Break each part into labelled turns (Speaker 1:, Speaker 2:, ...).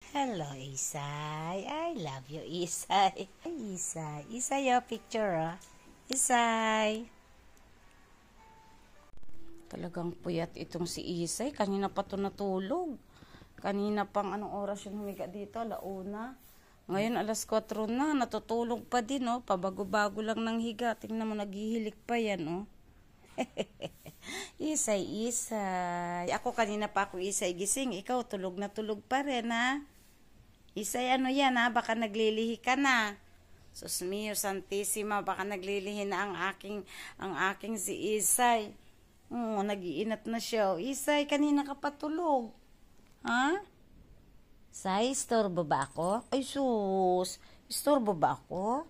Speaker 1: Hello, Isay. I love you, Isay. Isay. Isay, your picture, ah. Isay. Talagang puyat itong si Isay. Kanina pa ito natulog. Kanina pang anong oras yung humiga dito? 1:00. Ngayon, 4:00 na. Natutulog pa din, oh. Pabago-bago lang ng higa. Tingnan mo, naghihilik pa yan, oh. Isay, Isay. Ako kanina pa ako, Isay, gising. Ikaw, tulog na tulog pa rin, ha? Isay, ano yan, ha? Baka naglilihi ka na. Sus mio, Santissima, baka naglilihi na ang aking si Isay. Nag-iinat na siya. Isay, kanina ka patulog. Ha? Say, istorbo ba ako? Ay, sus. Istorbo ba ako?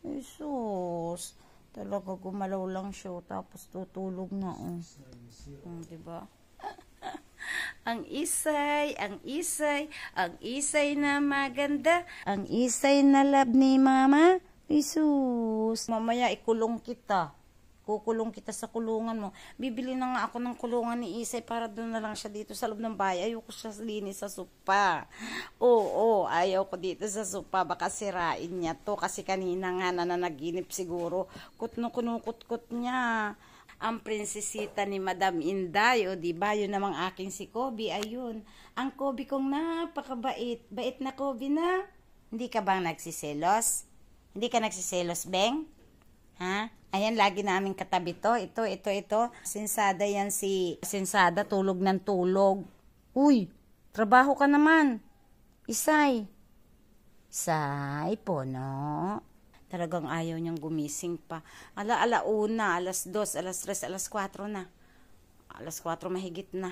Speaker 1: Ay, sus. Talaga gumalaw lang siya. Tapos tutulog na, oh. Diba? Ang Isay, ang Isay, ang Isay na maganda. Ang Isay na love ni Mama. Jesus. Mamaya ikulong kita. Kukulong kita sa kulungan mo. Bibili na nga ako ng kulungan ni Isay para doon na lang siya dito sa loob ng bahay. Ayoko siya linis sa sopa. Oo, ayaw ko dito sa sopa. Baka sirain niya to. Kasi kanina nga nananaginip siguro. Kunukut-kut niya. Ang prinsesita ni Madam Inday, o diba, yun namang aking si Kobe, ayun. Ang Kobe kong napakabait. Bait na Kobe na. Hindi ka bang nagsiselos? Hindi ka nagsiselos, Beng? Ha? Ayan, lagi namin katabi to. Ito. Sinsada yan si Sinsada, tulog ng tulog. Uy, trabaho ka naman. Isay. Isay po, no? Talagang ayaw niyang gumising pa. 1:00, 2:00, 3:00, 4:00 na. 4:00 mahigit na.